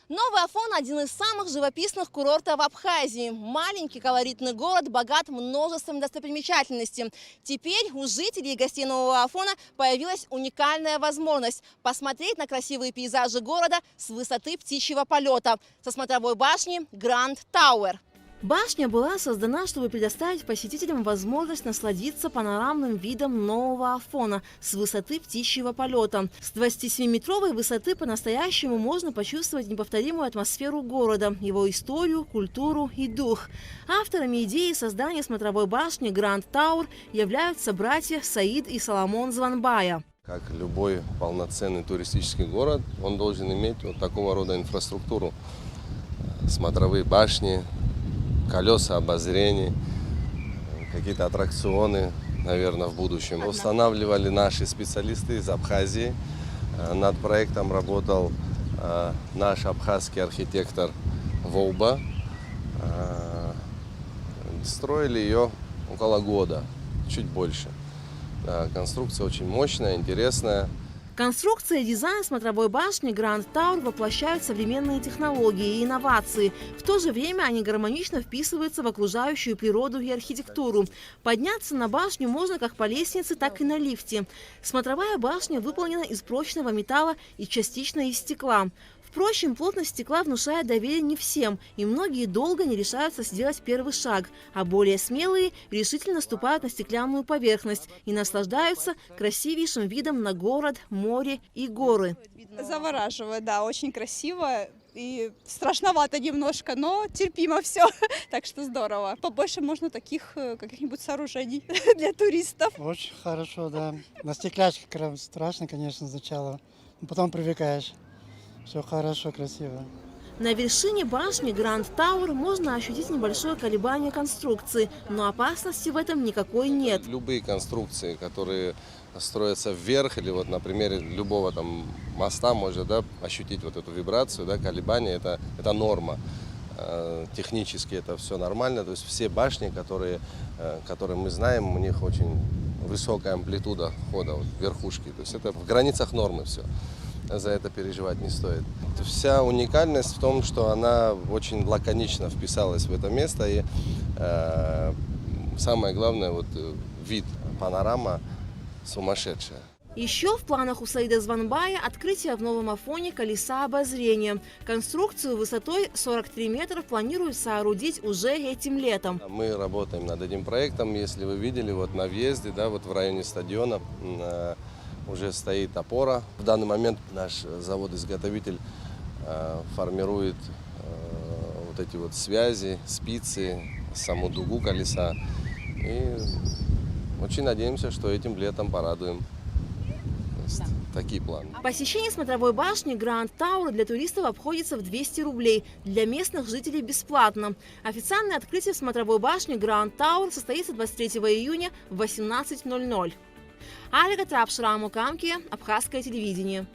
Новый Афон – один из самых живописных курортов Абхазии. Маленький колоритный город богат множеством достопримечательностей. Теперь у жителей и гостей Нового Афона появилась уникальная возможность посмотреть на красивые пейзажи города с высоты птичьего полета, со смотровой башни Гранд Тауэр. Башня была создана, чтобы предоставить посетителям возможность насладиться панорамным видом Нового Афона с высоты птичьего полета. С 27-метровой высоты по-настоящему можно почувствовать неповторимую атмосферу города, его историю, культуру и дух. Авторами идеи создания смотровой башни Гранд Тауэр являются братья Саид и Соломон Званбая. Как любой полноценный туристический город, он должен иметь вот такого рода инфраструктуру. Смотровые башни, колеса обозрений, какие-то аттракционы, наверное, в будущем. Устанавливали наши специалисты из Абхазии. Над проектом работал наш абхазский архитектор Волба. Строили ее около года, чуть больше. Конструкция очень мощная, интересная. Конструкция и дизайн смотровой башни Гранд Тауэр воплощают современные технологии и инновации. В то же время они гармонично вписываются в окружающую природу и архитектуру. Подняться на башню можно как по лестнице, так и на лифте. Смотровая башня выполнена из прочного металла и частично из стекла. Впрочем, плотность стекла внушает доверие не всем, и многие долго не решаются сделать первый шаг, а более смелые решительно ступают на стеклянную поверхность и наслаждаются красивейшим видом на город, море и горы. Завораживает, да, очень красиво и страшновато немножко, но терпимо все, так что здорово. Побольше можно таких каких-нибудь сооружений для туристов. Очень хорошо, да. На стекляшке страшно, конечно, сначала, но потом привыкаешь. Все хорошо, красиво. На вершине башни Гранд Тауэр можно ощутить небольшое колебание конструкции, но опасности в этом никакой нет. Любые конструкции, которые строятся вверх, или вот на примере любого там моста можно, да, ощутить вот эту вибрацию, да, колебания, это норма. Технически это все нормально, то есть все башни, которые мы знаем, у них очень высокая амплитуда хода, вот, верхушки, то есть это в границах нормы все. За это переживать не стоит. Вся уникальность в том, что она очень лаконично вписалась в это место. И самое главное, вот вид, панорама сумасшедшая. Еще в планах у Саида Званбая открытие в Новом Афоне колеса обозрения. Конструкцию высотой 43 метра планируют соорудить уже этим летом. Мы работаем над этим проектом. Если вы видели, вот на въезде, да, вот в районе стадиона, уже стоит опора. В данный момент наш завод-изготовитель формирует вот эти вот связи, спицы, саму дугу колеса. И очень надеемся, что этим летом порадуем. Такие планы. Посещение смотровой башни Гранд Тауэр для туристов обходится в 200 рублей, для местных жителей бесплатно. Официальное открытие смотровой башни Гранд Тауэр состоится 23 июня в 18:00. Алика Трапшраму Камки, Абхазское телевидение.